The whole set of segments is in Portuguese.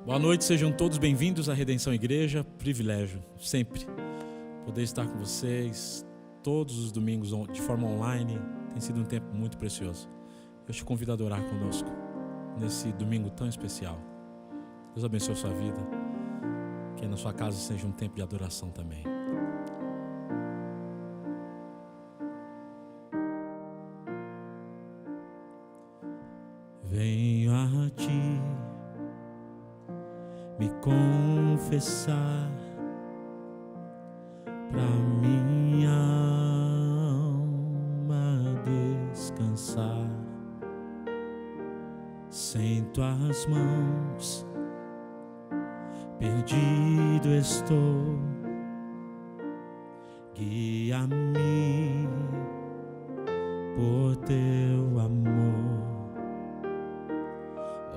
Boa noite, sejam todos bem-vindos à Redenção Igreja. Privilégio, sempre, poder estar com vocês todos os domingos de forma online. Tem sido um tempo muito precioso. Eu te convido a adorar conosco nesse domingo tão especial. Deus abençoe a sua vida. Que na sua casa seja um tempo de adoração também. Venho a ti me confessar, pra minha alma descansar. Sem tuas mãos, perdido estou. Guia-me por teu amor.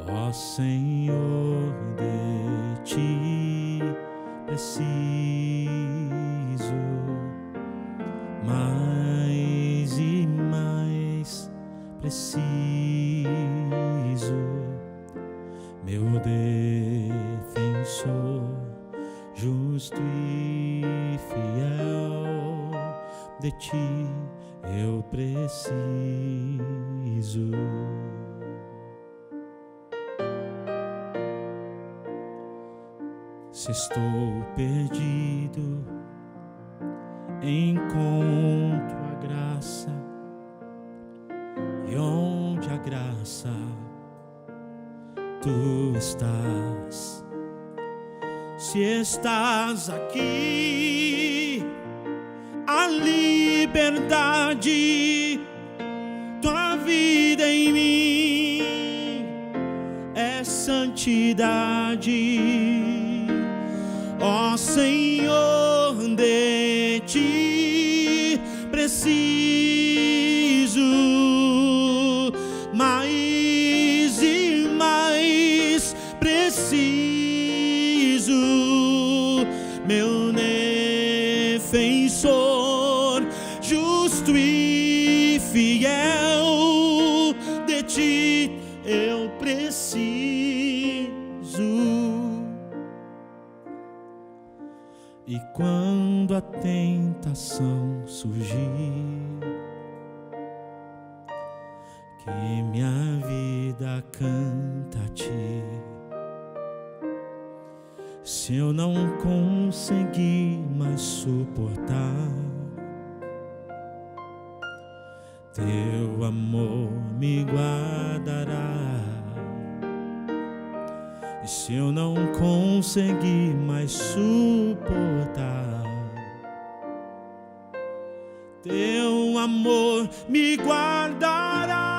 Ó Senhor, de ti preciso, mais e mais preciso, meu defensor, justo e fiel, de ti eu preciso. Se estou perdido, encontro a graça, e onde a graça tu estás. Se estás aqui, a liberdade, tua vida em mim é santidade. Ó Senhor, de ti preciso, mais e mais preciso, meu defensor, justo e fiel, de ti eu preciso. E quando a tentação surgir, que minha vida canta a ti. Se eu não conseguir mais suportar, teu amor me guardará. E se eu não conseguir mais suportar, teu amor me guardará.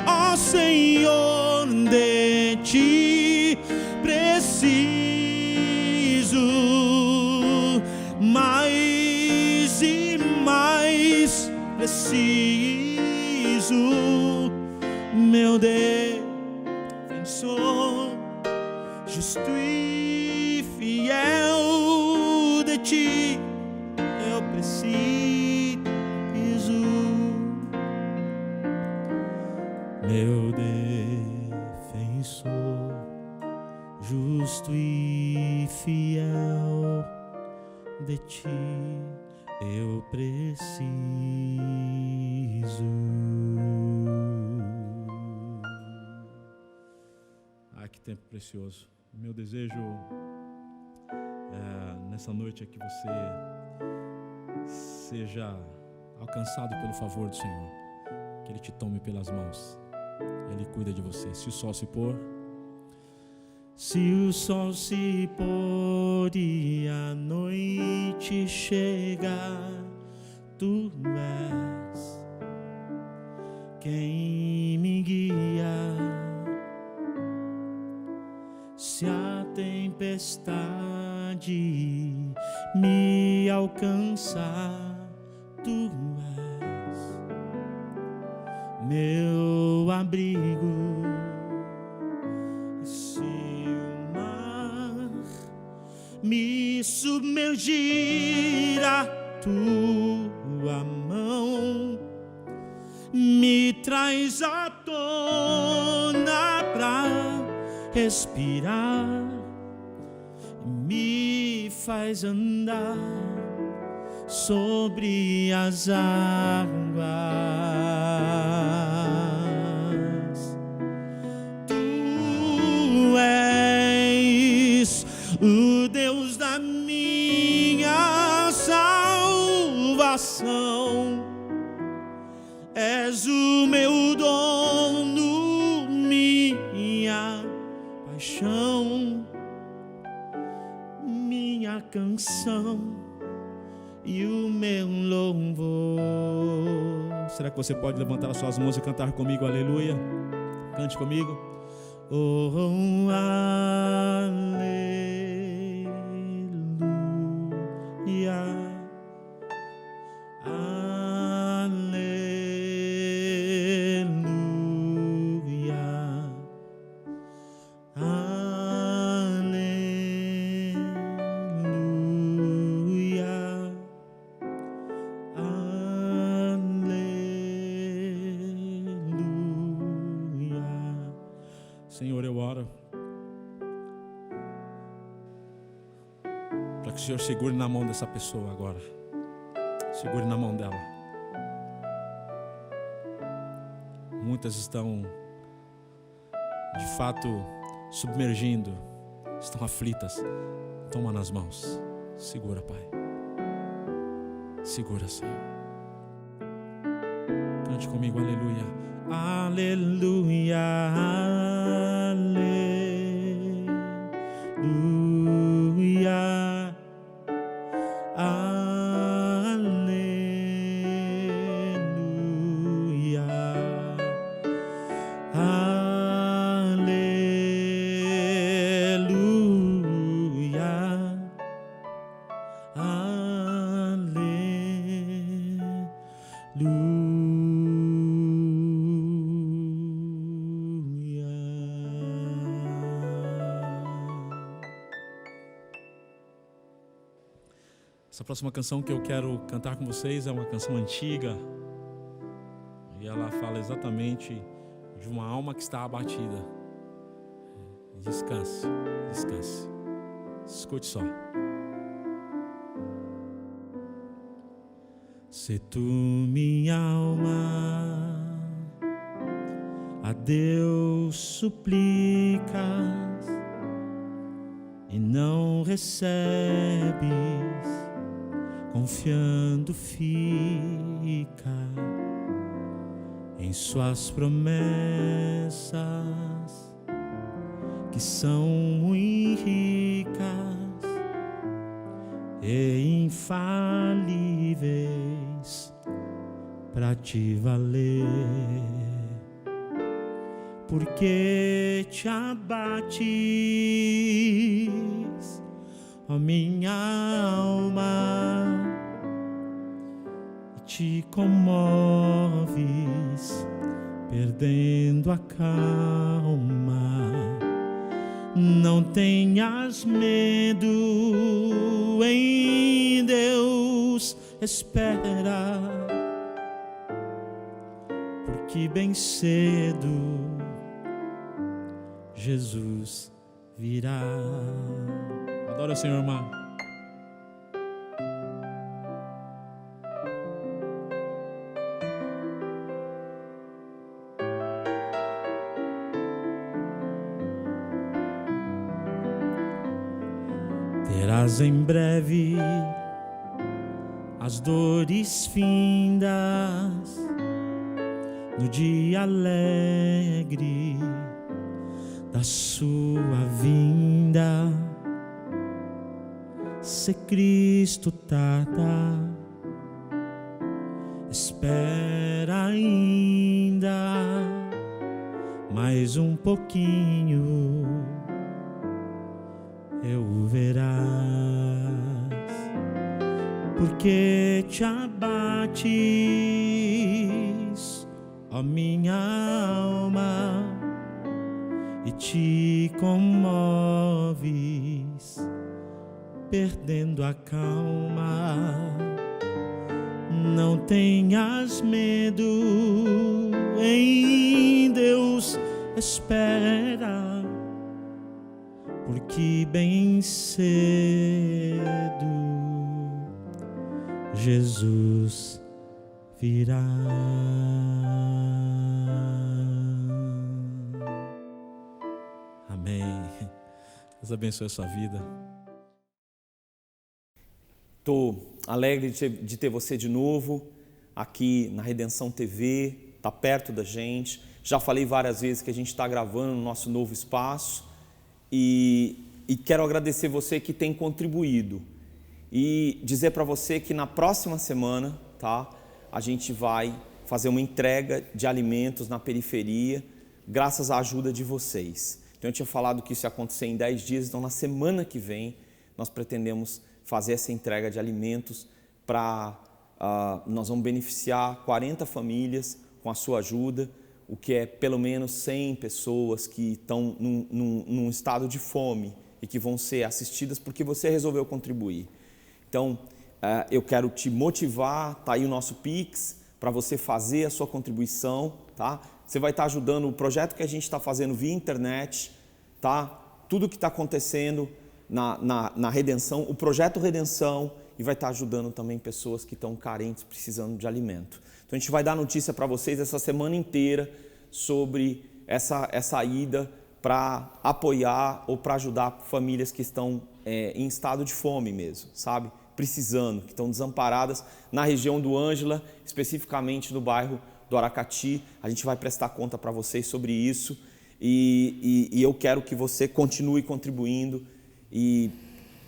Ó Senhor, de ti preciso, mais e mais preciso, meu defensor, justo e fiel, de ti eu preciso, meu defensor, justo e fiel, de ti eu preciso. Que tempo precioso. Meu desejo nessa noite é que você seja alcançado pelo favor do Senhor, que Ele te tome pelas mãos, Ele cuida de você. Se o sol se pôr, e a noite chegar, tu és quem me guia. Se a tempestade me alcançar, tu és meu abrigo. Se o mar me submergir, a tua mão me traz traz à tona pra respirar, me faz andar sobre as águas. Tu és o Deus da minha salvação, és o meu dono, minha paixão, minha canção e o meu louvor. Será que você pode levantar as suas mãos e cantar comigo? Aleluia. Cante comigo. Oh, aleluia, aleluia, aleluia, aleluia. Senhor, eu oro para que o Senhor segure na mão dessa pessoa agora. Segure na mão dela. Muitas estão, de fato, submergindo, estão aflitas. Toma nas mãos. Segura, Pai. Segura, Senhor. Cante comigo, aleluia. Aleluia, aleluia, aleluia, Essa próxima canção que eu quero cantar com vocês é uma canção antiga e ela fala exatamente de uma alma que está abatida. Descanse, descanse. Escute só. Se tu, minha alma, a Deus suplicas e não recebes, confiando fica em suas promessas, que são muito ricas e infalíveis para te valer. Porque te abates, ó minha alma, e te comoves, perdendo a calma. Não tenhas medo, em Deus espera, porque bem cedo Jesus virá. Adora o Senhor, irmão. Terás em breve as dores findas no dia alegre da sua vinda. Se Cristo tarda, espera ainda mais um pouquinho, eu o verás. Porque te abates, ó minha alma, e te comoves, perdendo a calma. Não tenhas medo, em Deus espera, porque bem cedo Jesus virá. Amém. Deus abençoe a sua vida. Estou alegre de ter você de novo aqui na Redenção TV, está perto da gente. Já falei várias vezes que a gente está gravando no nosso novo espaço e quero agradecer você que tem contribuído e dizer para você que na próxima semana, tá, a gente vai fazer uma entrega de alimentos na periferia, graças à ajuda de vocês. Então eu tinha falado que isso ia acontecer em 10 dias, então na semana que vem nós pretendemos fazer essa entrega de alimentos nós vamos beneficiar 40 famílias com a sua ajuda, o que é pelo menos 100 pessoas que estão num estado de fome e que vão ser assistidas porque você resolveu contribuir. Então, eu quero te motivar, tá aí o nosso Pix, para você fazer a sua contribuição, tá? Você vai estar ajudando o projeto que a gente está fazendo via internet, tá? Tudo que está acontecendo na Redenção, o projeto Redenção, e vai estar ajudando também pessoas que estão carentes, precisando de alimento. Então a gente vai dar notícia para vocês essa semana inteira sobre essa ida para apoiar ou para ajudar famílias que estão em estado de fome mesmo, sabe? Precisando, que estão desamparadas na região do Ângela, especificamente no bairro do Aracati. A gente vai prestar conta para vocês sobre isso e eu quero que você continue contribuindo. E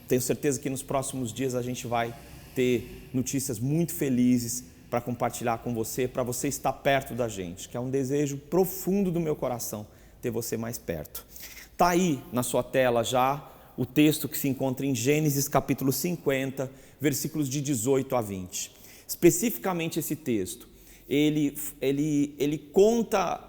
tenho certeza que nos próximos dias a gente vai ter notícias muito felizes para compartilhar com você, para você estar perto da gente, que é um desejo profundo do meu coração, ter você mais perto. Está aí na sua tela já o texto que se encontra em Gênesis capítulo 50, versículos de 18 a 20. Especificamente esse texto, ele conta,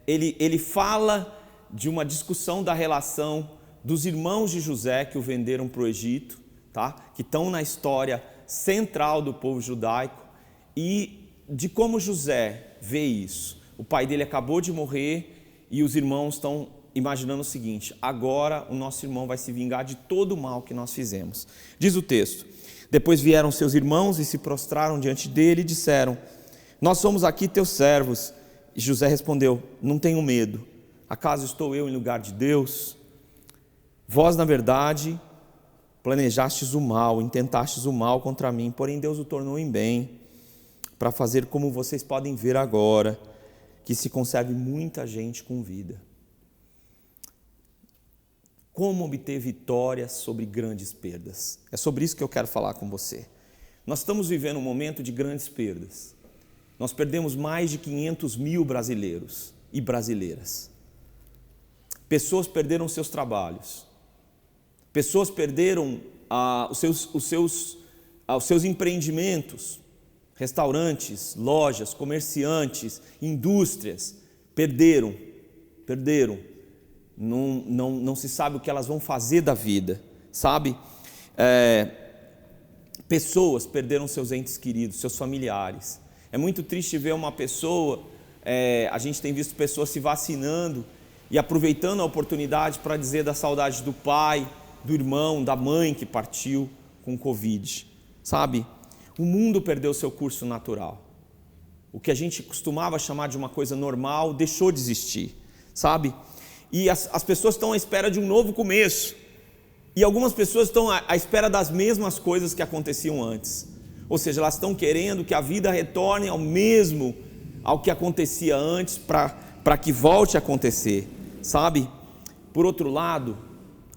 ele fala de uma discussão da relação dos irmãos de José que o venderam para o Egito, tá? Que estão na história central do povo judaico e de como José vê isso. O pai dele acabou de morrer e os irmãos estão imaginando o seguinte: agora o nosso irmão vai se vingar de todo o mal que nós fizemos. Diz o texto: depois vieram seus irmãos e se prostraram diante dele e disseram: nós somos aqui teus servos. E José respondeu: não tenho medo, acaso estou eu em lugar de Deus? Vós, na verdade, planejastes o mal, intentastes o mal contra mim, porém Deus o tornou em bem, para fazer como vocês podem ver agora, que se conserve muita gente com vida. Como obter vitórias sobre grandes perdas? É sobre isso que eu quero falar com você. Nós estamos vivendo um momento de grandes perdas. Nós perdemos mais de 500 mil brasileiros e brasileiras. Pessoas perderam seus trabalhos. Pessoas perderam os seus empreendimentos, restaurantes, lojas, comerciantes, indústrias, perderam. Não se sabe o que elas vão fazer da vida, sabe? Pessoas perderam seus entes queridos, seus familiares. É muito triste ver uma pessoa, a gente tem visto pessoas se vacinando e aproveitando a oportunidade para dizer da saudade do pai, do irmão, da mãe que partiu com Covid, sabe? O mundo perdeu seu curso natural. O que a gente costumava chamar de uma coisa normal deixou de existir, sabe? E as pessoas estão à espera de um novo começo. E algumas pessoas estão à espera das mesmas coisas que aconteciam antes. Ou seja, elas estão querendo que a vida retorne ao que acontecia antes, para que volte a acontecer, sabe? Por outro lado,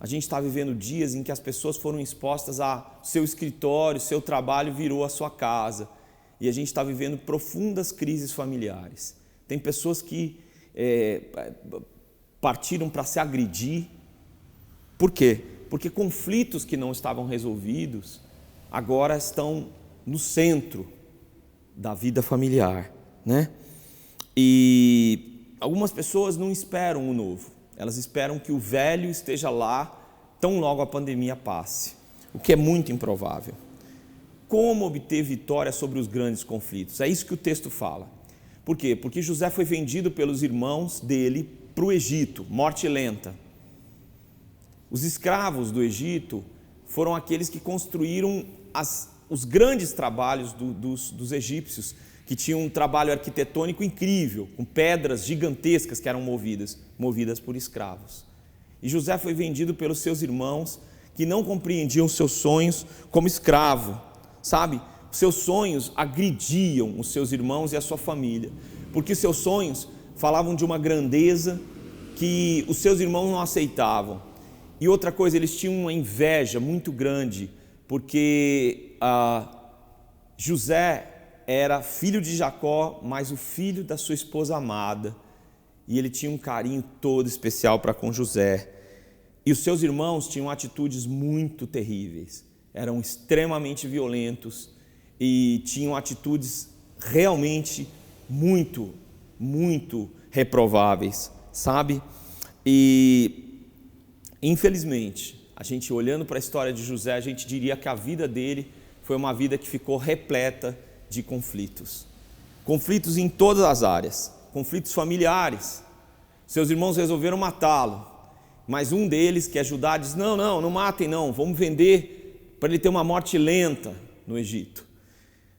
a gente está vivendo dias em que as pessoas foram expostas a seu escritório, seu trabalho virou a sua casa. E a gente está vivendo profundas crises familiares. Tem pessoas que partiram para se agredir. Por quê? Porque conflitos que não estavam resolvidos agora estão no centro da vida familiar, né? E algumas pessoas não esperam o novo. Elas esperam que o velho esteja lá tão logo a pandemia passe, o que é muito improvável. como obter vitória sobre os grandes conflitos. É isso que o texto fala. Por quê? Porque José foi vendido pelos irmãos dele para o Egito, morte lenta. Os escravos do Egito foram aqueles que construíram os grandes trabalhos dos egípcios, que tinham um trabalho arquitetônico incrível, com pedras gigantescas que eram movidas por escravos. E José foi vendido pelos seus irmãos, que não compreendiam seus sonhos como escravo, sabe? Seus sonhos agrediam os seus irmãos e a sua família, porque seus sonhos falavam de uma grandeza que os seus irmãos não aceitavam. E outra coisa, eles tinham uma inveja muito grande, porque José era filho de Jacó, mas o filho da sua esposa amada, e ele tinha um carinho todo especial para com José. E os seus irmãos tinham atitudes muito terríveis, eram extremamente violentos e tinham atitudes realmente muito, muito reprováveis, sabe? E infelizmente, a gente olhando para a história de José, a gente diria que a vida dele foi uma vida que ficou repleta de conflitos. Conflitos em todas as áreas, conflitos familiares. Seus irmãos resolveram matá-lo, mas um deles, que é Judá, diz: não matem não, vamos vender para ele ter uma morte lenta no Egito.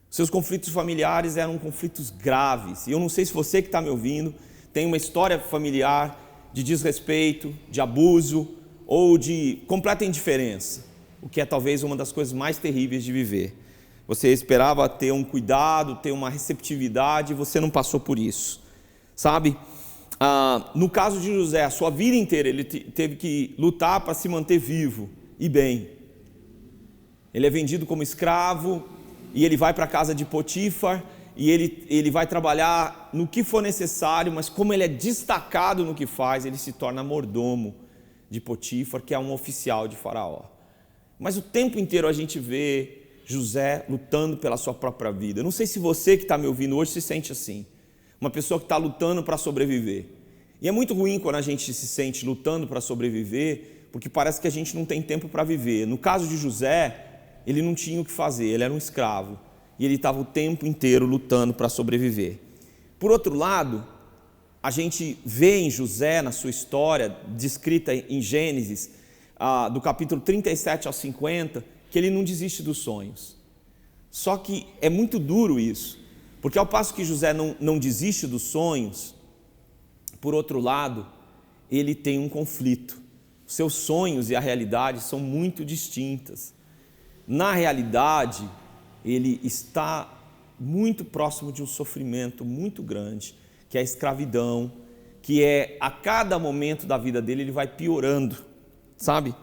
Seus conflitos familiares eram conflitos graves, e eu não sei se você que está me ouvindo tem uma história familiar de desrespeito, de abuso ou de completa indiferença, o que é talvez uma das coisas mais terríveis de viver. Você esperava ter um cuidado, ter uma receptividade, e você não passou por isso, sabe? No caso de José, a sua vida inteira ele teve que lutar para se manter vivo e bem. Ele é vendido como escravo e ele vai para a casa de Potifar e ele vai trabalhar no que for necessário, mas como ele é destacado no que faz, ele se torna mordomo de Potifar, que é um oficial de Faraó. Mas o tempo inteiro a gente vê José lutando pela sua própria vida. Eu não sei se você que está me ouvindo hoje se sente assim, uma pessoa que está lutando para sobreviver. E é muito ruim quando a gente se sente lutando para sobreviver, porque parece que a gente não tem tempo para viver. No caso de José, ele não tinha o que fazer, ele era um escravo, e ele estava o tempo inteiro lutando para sobreviver. Por outro lado, a gente vê em José, na sua história, descrita em Gênesis, do capítulo 37 ao 50, que ele não desiste dos sonhos. Só que é muito duro isso, porque ao passo que José não desiste dos sonhos, por outro lado, ele tem um conflito. Seus sonhos e a realidade são muito distintas. Na realidade, ele está muito próximo de um sofrimento muito grande, que é a escravidão, que é a cada momento da vida dele ele vai piorando, sabe?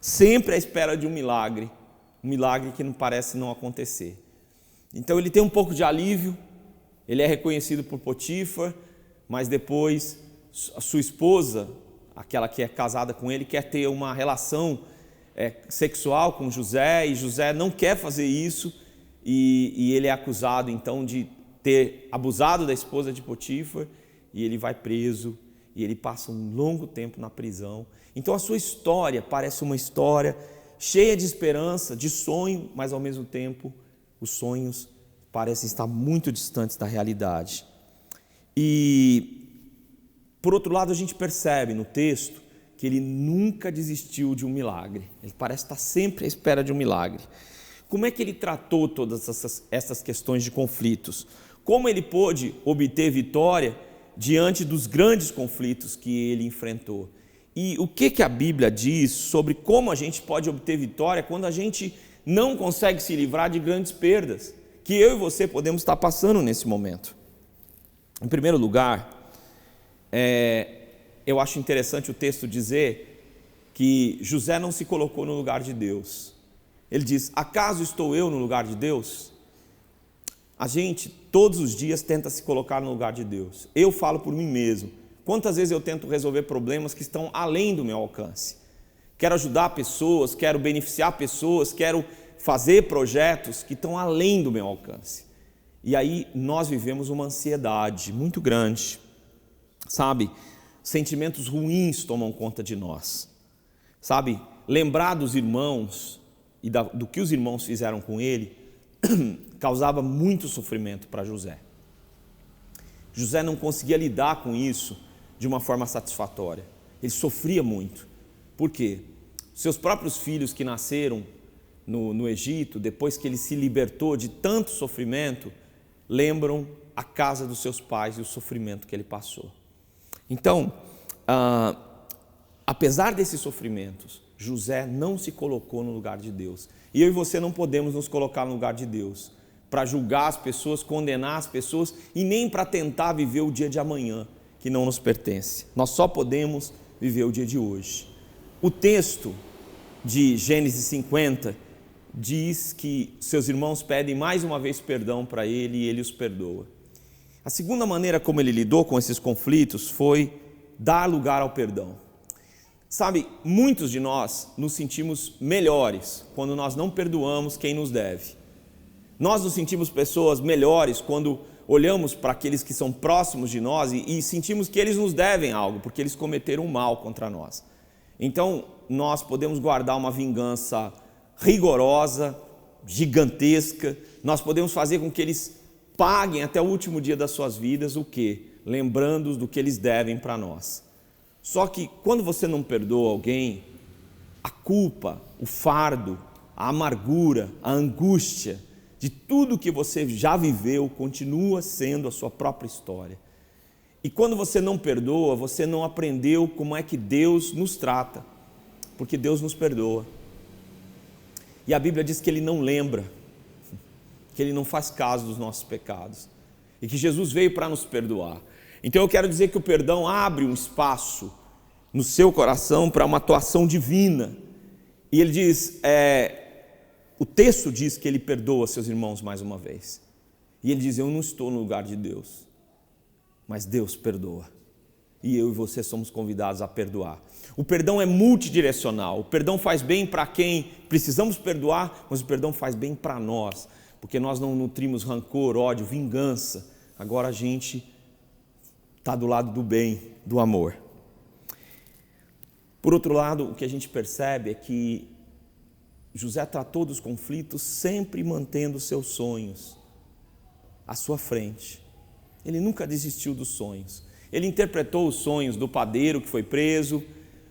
Sempre à espera de um milagre que não parece não acontecer. Então ele tem um pouco de alívio, ele é reconhecido por Potifar, mas depois a sua esposa, aquela que é casada com ele, quer ter uma relação sexual com José, e José não quer fazer isso, e ele é acusado então de ter abusado da esposa de Potifar, e ele vai preso, e ele passa um longo tempo na prisão. Então a sua história parece uma história cheia de esperança, de sonho, mas ao mesmo tempo os sonhos parecem estar muito distantes da realidade. E por outro lado, a gente percebe no texto que ele nunca desistiu de um milagre. Ele parece estar sempre à espera de um milagre. Como é que ele tratou todas essas questões de conflitos? Como ele pôde obter vitória diante dos grandes conflitos que ele enfrentou? E o que a Bíblia diz sobre como a gente pode obter vitória quando a gente não consegue se livrar de grandes perdas, que eu e você podemos estar passando nesse momento? Em primeiro lugar, eu acho interessante o texto dizer que José não se colocou no lugar de Deus. Ele diz: acaso estou eu no lugar de Deus? A gente todos os dias tenta se colocar no lugar de Deus. Eu falo por mim mesmo. Quantas vezes eu tento resolver problemas que estão além do meu alcance? Quero ajudar pessoas, quero beneficiar pessoas, quero fazer projetos que estão além do meu alcance. E aí nós vivemos uma ansiedade muito grande, sabe? Sentimentos ruins tomam conta de nós, sabe? Lembrar dos irmãos e do que os irmãos fizeram com ele causava muito sofrimento para José. José não conseguia lidar com isso de uma forma satisfatória. Ele sofria muito. Por quê? Seus próprios filhos que nasceram no Egito, depois que ele se libertou de tanto sofrimento, lembram a casa dos seus pais e o sofrimento que ele passou. Então, apesar desses sofrimentos, José não se colocou no lugar de Deus. E eu e você não podemos nos colocar no lugar de Deus para julgar as pessoas, condenar as pessoas e nem para tentar viver o dia de amanhã que não nos pertence. Nós só podemos viver o dia de hoje. O texto de Gênesis 50 diz que seus irmãos pedem mais uma vez perdão para ele e ele os perdoa. A segunda maneira como ele lidou com esses conflitos foi dar lugar ao perdão. Sabe, muitos de nós nos sentimos melhores quando nós não perdoamos quem nos deve. Nós nos sentimos pessoas melhores quando olhamos para aqueles que são próximos de nós e sentimos que eles nos devem algo, porque eles cometeram mal contra nós. Então, nós podemos guardar uma vingança rigorosa, gigantesca, nós podemos fazer com que eles paguem até o último dia das suas vidas o quê? Lembrando-os do que eles devem para nós. Só que quando você não perdoa alguém, a culpa, o fardo, a amargura, a angústia de tudo que você já viveu continua sendo a sua própria história. E quando você não perdoa, você não aprendeu como é que Deus nos trata, porque Deus nos perdoa. E a Bíblia diz que Ele não lembra, que Ele não faz caso dos nossos pecados e que Jesus veio para nos perdoar. Então eu quero dizer que o perdão abre um espaço no seu coração para uma atuação divina. E ele diz, o texto diz que ele perdoa seus irmãos mais uma vez. E ele diz, eu não estou no lugar de Deus, mas Deus perdoa. E eu e você somos convidados a perdoar. O perdão é multidirecional. O perdão faz bem para quem precisamos perdoar, mas o perdão faz bem para nós, porque nós não nutrimos rancor, ódio, vingança. Agora a gente está do lado do bem, do amor. Por outro lado, o que a gente percebe é que José tratou dos conflitos sempre mantendo seus sonhos à sua frente. Ele nunca desistiu dos sonhos. Ele interpretou os sonhos do padeiro que foi preso,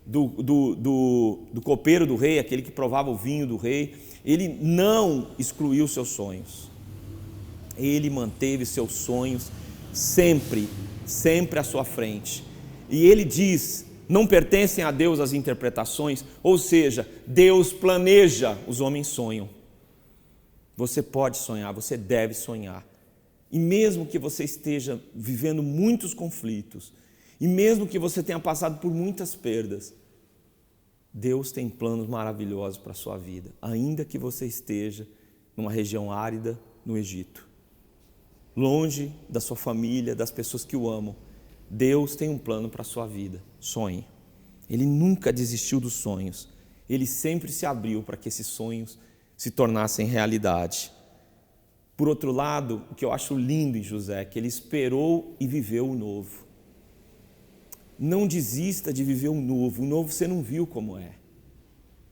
do copeiro do rei, aquele que provava o vinho do rei. Ele não excluiu seus sonhos. Ele manteve seus sonhos sempre à sua frente. E ele diz, não pertencem a Deus as interpretações, ou seja, Deus planeja, os homens sonham. Você pode sonhar, você deve sonhar. E mesmo que você esteja vivendo muitos conflitos, e mesmo que você tenha passado por muitas perdas, Deus tem planos maravilhosos para a sua vida, ainda que você esteja numa região árida no Egito, longe da sua família, das pessoas que o amam. Deus tem um plano para a sua vida. Sonhe. Ele nunca desistiu dos sonhos. Ele sempre se abriu para que esses sonhos se tornassem realidade. Por outro lado, o que eu acho lindo em José é que ele esperou e viveu o novo. Não desista de viver o novo. O novo você não viu como é.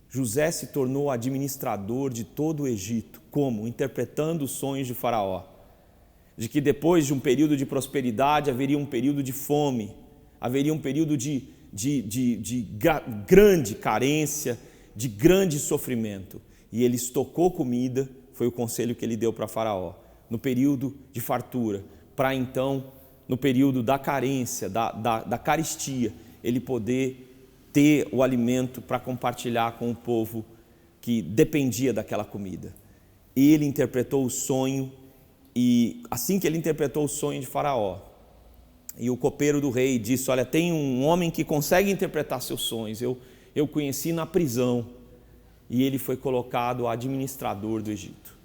José se tornou administrador de todo o Egito. Como? Interpretando os sonhos de Faraó. De que depois de um período de prosperidade haveria um período de fome, haveria um período de grande carência, de grande sofrimento. E ele estocou comida, foi o conselho que ele deu para Faraó, no período de fartura, para então, no período da carência, da carestia, ele poder ter o alimento para compartilhar com o povo que dependia daquela comida. Ele interpretou o sonho. E assim que ele interpretou o sonho de Faraó, e o copeiro do rei disse, olha, tem um homem que consegue interpretar seus sonhos, eu conheci na prisão, e ele foi colocado administrador do Egito.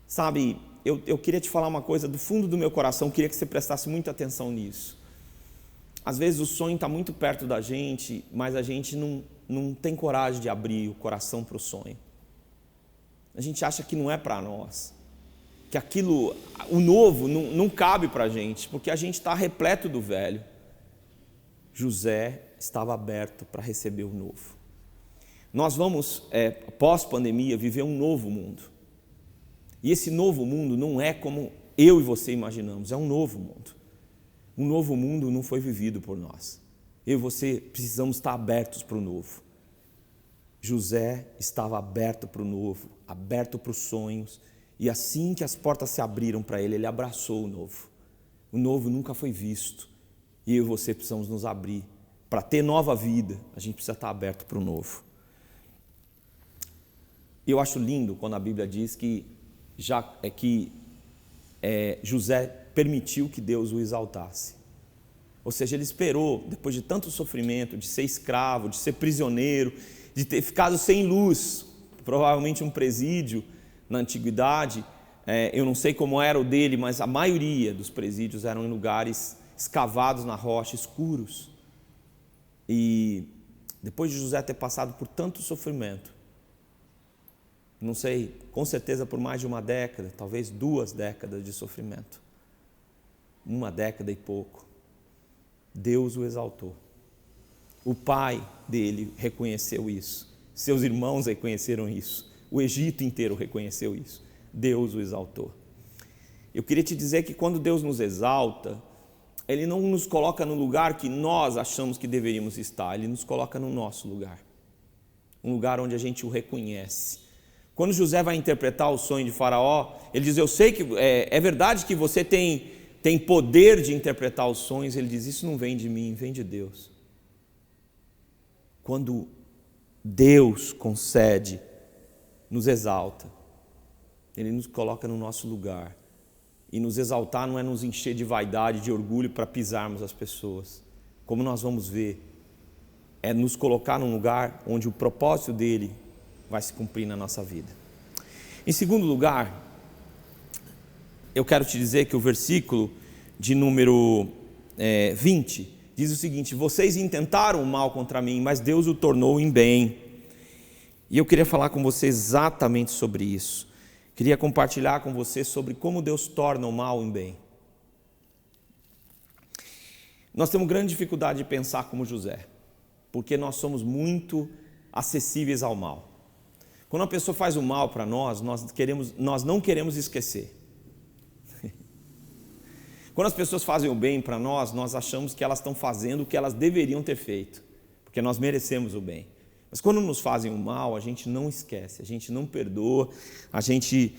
Sabe, eu queria te falar uma coisa do fundo do meu coração, queria que você prestasse muita atenção nisso. Às vezes o sonho está muito perto da gente, mas a gente não tem coragem de abrir o coração para o sonho. A gente acha que não é para nós. Que aquilo, o novo, não cabe para a gente, porque a gente está repleto do velho. José estava aberto para receber o novo. Nós vamos, pós-pandemia, viver um novo mundo. E esse novo mundo não é como eu e você imaginamos, é um novo mundo. Um novo mundo não foi vivido por nós. Eu e você precisamos estar abertos para o novo. José estava aberto para o novo, aberto para os sonhos, e assim que as portas se abriram para ele, ele abraçou o novo. O novo nunca foi visto, e eu e você precisamos nos abrir. Para ter nova vida, a gente precisa estar aberto para o novo. Eu acho lindo quando a Bíblia diz que José permitiu que Deus o exaltasse. Ou seja, ele esperou, depois de tanto sofrimento, de ser escravo, de ser prisioneiro, de ter ficado sem luz, provavelmente um presídio na antiguidade. Eu não sei como era o dele, mas a maioria dos presídios eram em lugares escavados na rocha, escuros. E depois de José ter passado por tanto sofrimento, não sei, com certeza por mais de uma década, talvez 2 décadas de sofrimento, 1 década e pouco, Deus o exaltou. O pai dele reconheceu isso, seus irmãos reconheceram isso, o Egito inteiro reconheceu isso, Deus o exaltou. Eu queria te dizer que quando Deus nos exalta, Ele não nos coloca no lugar que nós achamos que deveríamos estar, Ele nos coloca no nosso lugar, um lugar onde a gente o reconhece. Quando José vai interpretar o sonho de Faraó, ele diz, eu sei que é verdade que você tem poder de interpretar os sonhos. Ele diz, isso não vem de mim, vem de Deus. Quando Deus concede, nos exalta, Ele nos coloca no nosso lugar. E nos exaltar não é nos encher de vaidade, de orgulho para pisarmos as pessoas. Como nós vamos ver, é nos colocar num lugar onde o propósito dele vai se cumprir na nossa vida. Em segundo lugar, eu quero te dizer que o versículo de número 20 diz o seguinte: vocês intentaram o mal contra mim, mas Deus o tornou em bem. E eu queria falar com você exatamente sobre isso. Queria compartilhar com você sobre como Deus torna o mal em bem. Nós temos grande dificuldade de pensar como José, porque nós somos muito acessíveis ao mal. Quando uma pessoa faz o mal para nós não queremos esquecer. Quando as pessoas fazem o bem para nós achamos que elas estão fazendo o que elas deveriam ter feito, porque nós merecemos o bem. Mas quando nos fazem o mal, a gente não esquece, a gente não perdoa, a gente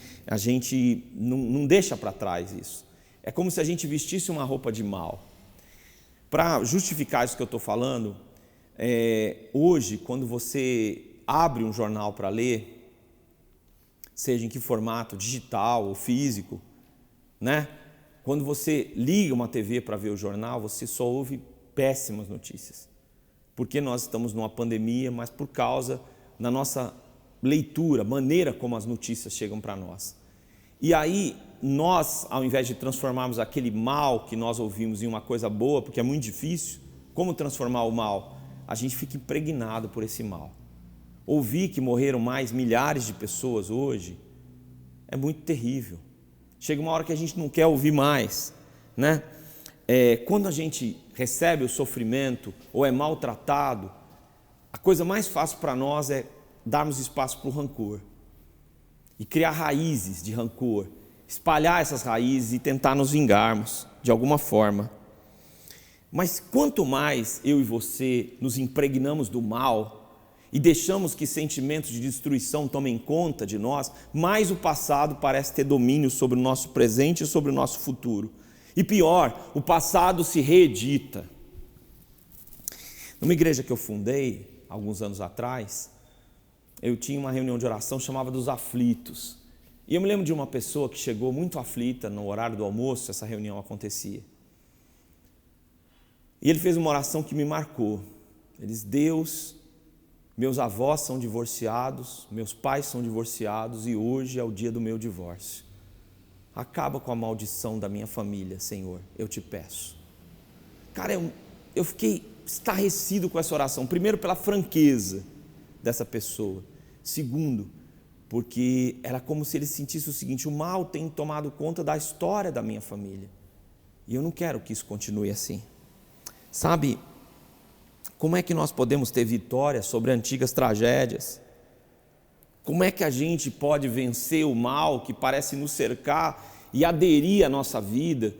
não deixa para trás isso. É como se a gente vestisse uma roupa de mal. Para justificar isso que eu estou falando, hoje, quando você abre um jornal para ler, seja em que formato, digital ou físico, né? Quando você liga uma TV para ver o jornal, você só ouve péssimas notícias. Porque nós estamos numa pandemia, mas por causa da nossa leitura, maneira como as notícias chegam para nós. E aí, nós, ao invés de transformarmos aquele mal que nós ouvimos em uma coisa boa, porque é muito difícil, como transformar o mal? A gente fica impregnado por esse mal. Ouvir que morreram mais milhares de pessoas hoje é muito terrível. Chega uma hora que a gente não quer ouvir mais, né? Quando a gente recebe o sofrimento ou é maltratado, a coisa mais fácil para nós é darmos espaço para o rancor e criar raízes de rancor, espalhar essas raízes e tentar nos vingarmos de alguma forma. Mas quanto mais eu e você nos impregnamos do mal e deixamos que sentimentos de destruição tomem conta de nós, mais o passado parece ter domínio sobre o nosso presente e sobre o nosso futuro. E pior, o passado se reedita. Numa igreja que eu fundei, alguns anos atrás, eu tinha uma reunião de oração chamada dos aflitos. E eu me lembro de uma pessoa que chegou muito aflita no horário do almoço, essa reunião acontecia. E ele fez uma oração que me marcou. Ele disse: Deus, meus avós são divorciados, meus pais são divorciados e hoje é o dia do meu divórcio. Acaba com a maldição da minha família, Senhor, eu te peço. Cara, eu fiquei estarrecido com essa oração. Primeiro, pela franqueza dessa pessoa. Segundo, porque era como se ele sentisse o seguinte: o mal tem tomado conta da história da minha família. E eu não quero que isso continue assim. Sabe, como é que nós podemos ter vitória sobre antigas tragédias? Como é que a gente pode vencer o mal que parece nos cercar e aderir à nossa vida,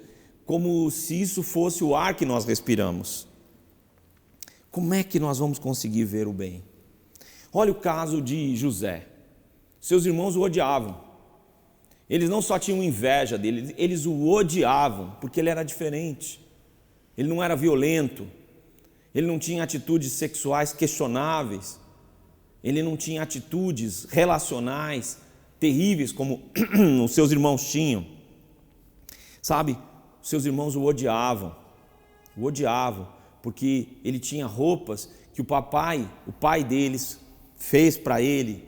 como se isso fosse o ar que nós respiramos? Como é que nós vamos conseguir ver o bem? Olha o caso de José. Seus irmãos o odiavam. Eles não só tinham inveja dele, eles o odiavam, porque ele era diferente. Ele não era violento, ele não tinha atitudes sexuais questionáveis, ele não tinha atitudes relacionais terríveis como os seus irmãos tinham. Sabe, os seus irmãos o odiavam, porque ele tinha roupas que o pai deles fez para ele,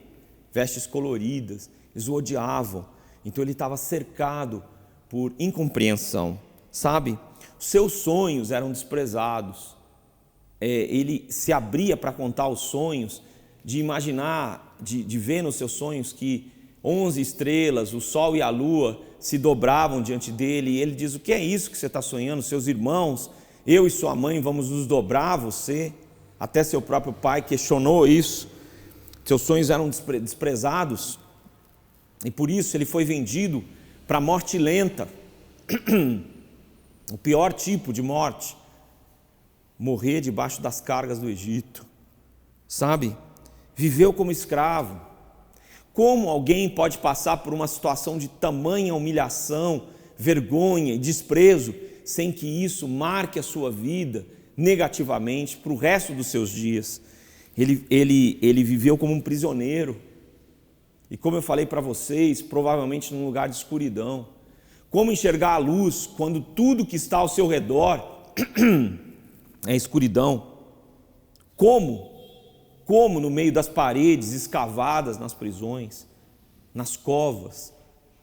vestes coloridas, eles o odiavam. Então ele estava cercado por incompreensão, sabe? Os seus sonhos eram desprezados. Ele se abria para contar os sonhos, de imaginar, de ver nos seus sonhos que 11 estrelas, o sol e a lua se dobravam diante dele, e ele diz: o que é isso que você está sonhando? Seus irmãos, eu e sua mãe vamos nos dobrar a você? Até seu próprio pai questionou isso. Seus sonhos eram desprezados, e por isso ele foi vendido para a morte lenta, o pior tipo de morte, morrer debaixo das cargas do Egito, sabe? Viveu como escravo. Como alguém pode passar por uma situação de tamanha humilhação, vergonha e desprezo, sem que isso marque a sua vida negativamente para o resto dos seus dias? Ele viveu como um prisioneiro, e como eu falei para vocês, provavelmente num lugar de escuridão. Como enxergar a luz quando tudo que está ao seu redor é escuridão? Como no meio das paredes escavadas nas prisões, nas covas,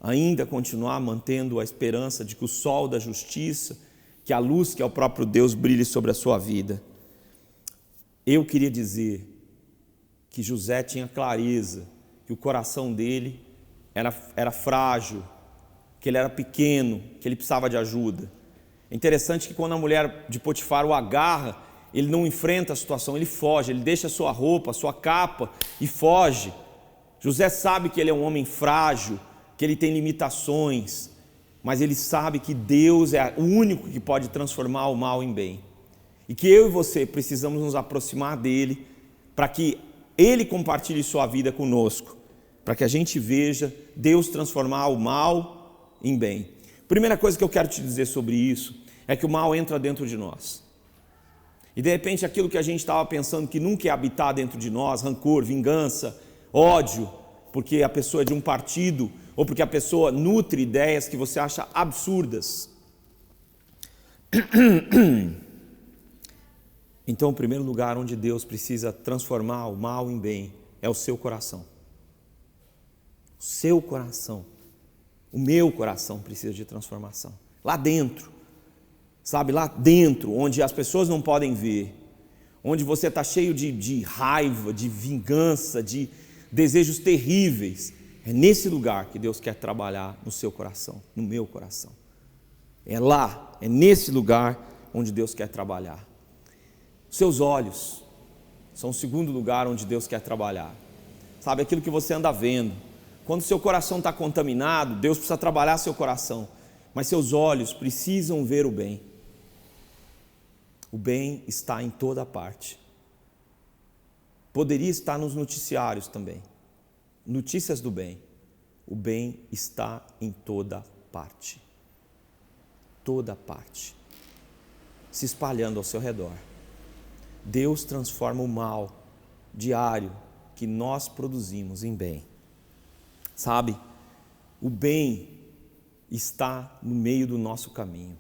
ainda continuar mantendo a esperança de que o sol da justiça, que a luz que é o próprio Deus brilhe sobre a sua vida? Eu queria dizer que José tinha clareza que o coração dele era frágil, que ele era pequeno, que ele precisava de ajuda. É interessante que quando a mulher de Potifar o agarra, ele não enfrenta a situação, ele foge, ele deixa a sua roupa, a sua capa e foge. José sabe que ele é um homem frágil, que ele tem limitações, mas ele sabe que Deus é o único que pode transformar o mal em bem. E que eu e você precisamos nos aproximar dele, para que ele compartilhe sua vida conosco, para que a gente veja Deus transformar o mal em bem. Primeira coisa que eu quero te dizer sobre isso é que o mal entra dentro de nós. E de repente aquilo que a gente estava pensando que nunca ia habitar dentro de nós, rancor, vingança, ódio, porque a pessoa é de um partido, ou porque a pessoa nutre ideias que você acha absurdas. Então, o primeiro lugar onde Deus precisa transformar o mal em bem é o seu coração. O seu coração. O meu coração precisa de transformação. Lá dentro, sabe, lá dentro, onde as pessoas não podem ver, onde você está cheio de raiva, de vingança, de desejos terríveis, é nesse lugar que Deus quer trabalhar no seu coração, no meu coração. É lá, é nesse lugar onde Deus quer trabalhar. Seus olhos são o segundo lugar onde Deus quer trabalhar. Sabe, aquilo que você anda vendo. Quando seu coração está contaminado, Deus precisa trabalhar seu coração. Mas seus olhos precisam ver o bem. O bem está em toda parte. Poderia estar nos noticiários também. Notícias do bem. O bem está em toda parte. Toda parte. Se espalhando ao seu redor. Deus transforma o mal diário que nós produzimos em bem. Sabe, o bem está no meio do nosso caminho.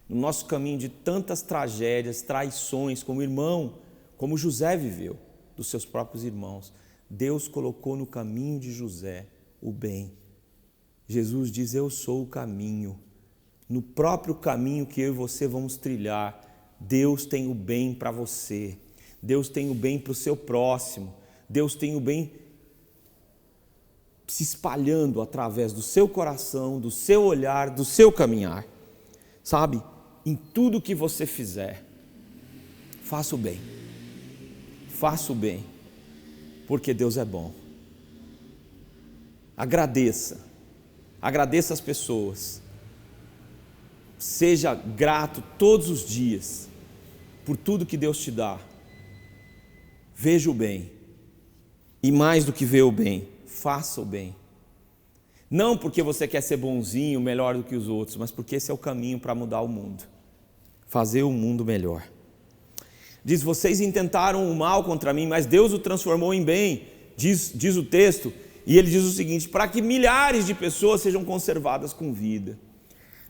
No nosso caminho de tantas tragédias, traições, como José viveu, dos seus próprios irmãos. Deus colocou no caminho de José o bem. Jesus diz: eu sou o caminho. No próprio caminho que eu e você vamos trilhar, Deus tem o bem para você, Deus tem o bem para o seu próximo, Deus tem o bem se espalhando através do seu coração, do seu olhar, do seu caminhar. Sabe, em tudo que você fizer, faça o bem, porque Deus é bom, Agradeça as pessoas, seja grato todos os dias por tudo que Deus te dá. Veja o bem, e mais do que ver o bem, faça o bem. Não porque você quer ser bonzinho, melhor do que os outros, mas porque esse é o caminho para mudar o mundo, fazer o mundo melhor. Diz: vocês intentaram o mal contra mim, mas Deus o transformou em bem, diz o texto, e ele diz o seguinte: para que milhares de pessoas sejam conservadas com vida.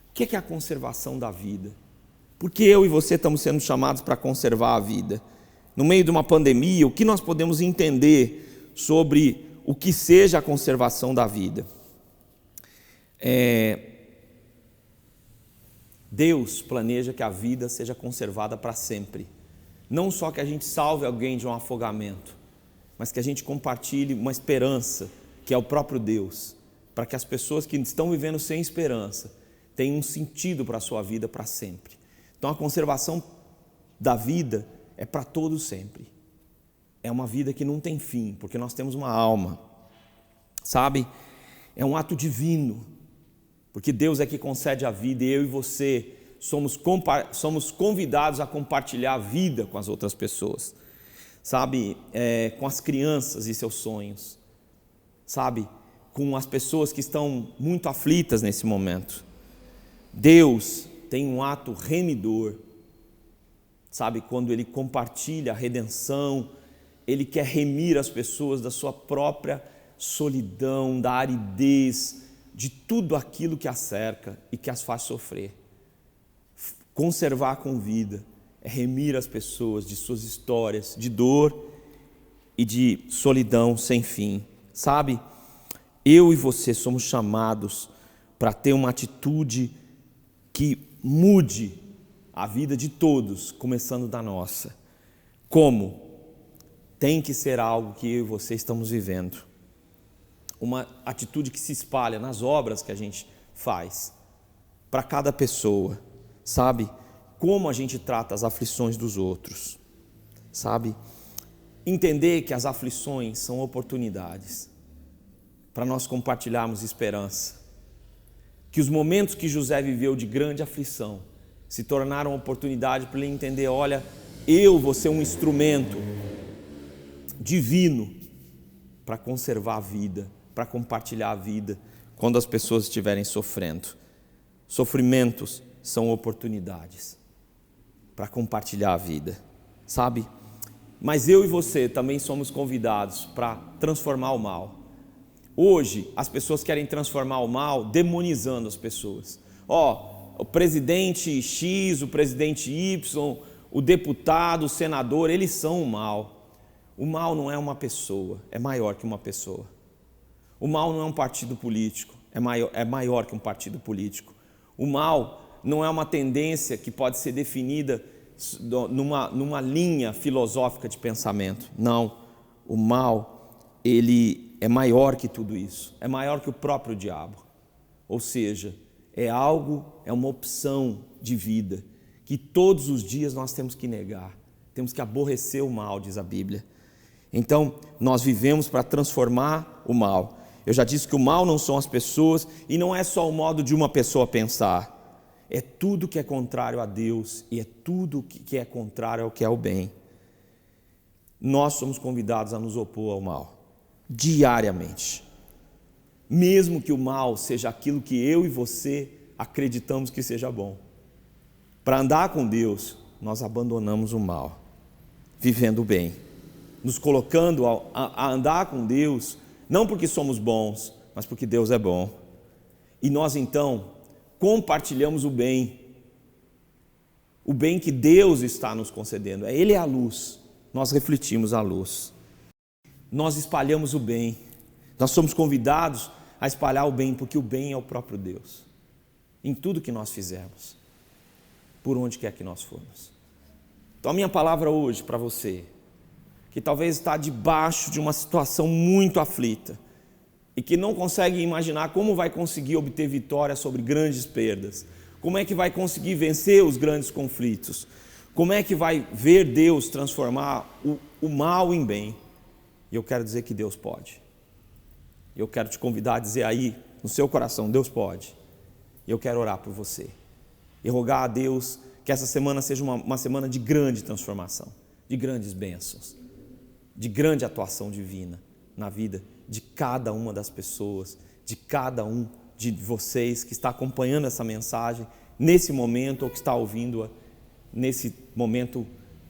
O que é a conservação da vida? Porque eu e você estamos sendo chamados para conservar a vida. No meio de uma pandemia, o que nós podemos entender sobre o que seja a conservação da vida? Deus planeja que a vida seja conservada para sempre. Não só que a gente salve alguém de um afogamento, mas que a gente compartilhe uma esperança, que é o próprio Deus, para que as pessoas que estão vivendo sem esperança tenham um sentido para a sua vida para sempre. Então a conservação da vida é para todos sempre. É uma vida que não tem fim, porque nós temos uma alma, sabe? É um ato divino, porque Deus é que concede a vida, e eu e você somos convidados a compartilhar a vida com as outras pessoas, sabe? Com as crianças e seus sonhos, sabe? Com as pessoas que estão muito aflitas nesse momento. Deus tem um ato remidor, sabe? Quando Ele compartilha a redenção, Ele quer remir as pessoas da sua própria solidão, da aridez, de tudo aquilo que as cerca e que as faz sofrer. Conservar com vida é remir as pessoas de suas histórias de dor e de solidão sem fim. Sabe, eu e você somos chamados para ter uma atitude que mude a vida de todos, começando da nossa. Como? Tem que ser algo que eu e você estamos vivendo. Uma atitude que se espalha nas obras que a gente faz, para cada pessoa, sabe? Como a gente trata as aflições dos outros, sabe? Entender que as aflições são oportunidades para nós compartilharmos esperança. Que os momentos que José viveu de grande aflição se tornaram oportunidade para ele entender: olha, eu vou ser um instrumento divino para conservar a vida, para compartilhar a vida quando as pessoas estiverem sofrendo. Sofrimentos são oportunidades para compartilhar a vida, sabe? Mas eu e você também somos convidados para transformar o mal. Hoje, as pessoas querem transformar o mal demonizando as pessoas. O presidente X, o presidente Y, o deputado, o senador, eles são o mal. O mal não é uma pessoa, é maior que uma pessoa. O mal não é um partido político, é maior que um partido político. O mal não é uma tendência que pode ser definida numa linha filosófica de pensamento. Não, o mal, ele é maior que tudo isso, é maior que o próprio diabo. Ou seja, é uma opção de vida que todos os dias nós temos que negar, temos que aborrecer o mal, diz a Bíblia. Então, nós vivemos para transformar o mal. Eu já disse que o mal não são as pessoas, e não é só o modo de uma pessoa pensar. É tudo que é contrário a Deus, e é tudo que é contrário ao que é o bem. Nós somos convidados a nos opor ao mal, diariamente. Mesmo que o mal seja aquilo que eu e você acreditamos que seja bom. Para andar com Deus, nós abandonamos o mal, vivendo o bem. Nos colocando a andar com Deus, não porque somos bons, mas porque Deus é bom. E nós então compartilhamos o bem que Deus está nos concedendo. Ele é a luz, nós refletimos a luz. Nós espalhamos o bem, nós somos convidados a espalhar o bem, porque o bem é o próprio Deus. Em tudo que nós fizermos, por onde quer que nós formos. Então a minha palavra hoje para você, que talvez está debaixo de uma situação muito aflita e que não consegue imaginar como vai conseguir obter vitória sobre grandes perdas, como é que vai conseguir vencer os grandes conflitos, como é que vai ver Deus transformar o mal em bem. E eu quero dizer que Deus pode. Eu quero te convidar a dizer aí, no seu coração, Deus pode. Eu quero orar por você. E rogar a Deus que essa semana seja uma semana de grande transformação, de grandes bênçãos, de grande atuação divina na vida de cada uma das pessoas, de cada um de vocês que está acompanhando essa mensagem nesse momento ou que está ouvindo-a nesse momento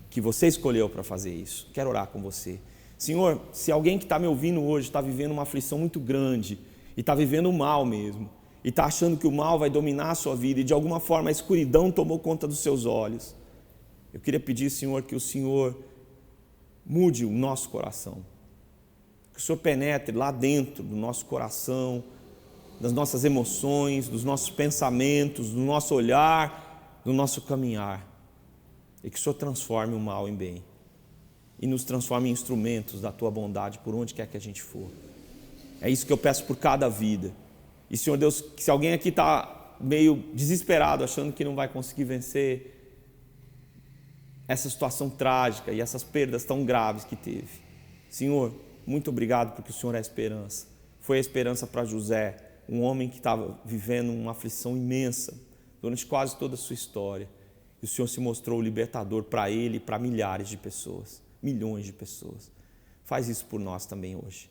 que você escolheu para fazer isso. Quero orar com você. Senhor, se alguém que está me ouvindo hoje está vivendo uma aflição muito grande e está vivendo o mal mesmo, e está achando que o mal vai dominar a sua vida e de alguma forma a escuridão tomou conta dos seus olhos, eu queria pedir, Senhor, que o Senhor mude o nosso coração, que o Senhor penetre lá dentro do nosso coração, das nossas emoções, dos nossos pensamentos, do nosso olhar, do nosso caminhar, e que o Senhor transforme o mal em bem e nos transforme em instrumentos da Tua bondade por onde quer que a gente for. É isso que eu peço por cada vida. E, Senhor Deus, se alguém aqui está meio desesperado, achando que não vai conseguir vencer essa situação trágica e essas perdas tão graves que teve, Senhor, muito obrigado porque o Senhor é a esperança. Foi a esperança para José, um homem que estava vivendo uma aflição imensa durante quase toda a sua história. E o Senhor se mostrou o libertador para ele e para milhares de pessoas, milhões de pessoas. Faz isso por nós também hoje,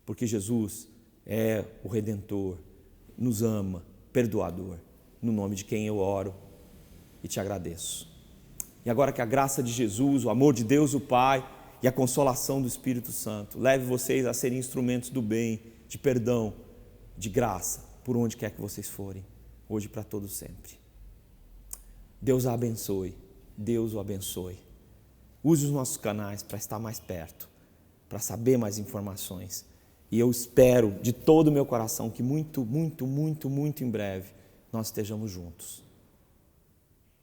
porque Jesus é o Redentor, nos ama, perdoador, no nome de quem eu oro e te agradeço. E agora que a graça de Jesus, o amor de Deus o Pai e a consolação do Espírito Santo leve vocês a serem instrumentos do bem, de perdão, de graça, por onde quer que vocês forem, hoje e para todo sempre. Deus a abençoe, Deus o abençoe. Use os nossos canais para estar mais perto, para saber mais informações. E eu espero de todo o meu coração que muito em breve nós estejamos juntos.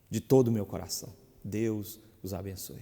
De todo o meu coração. Deus os abençoe.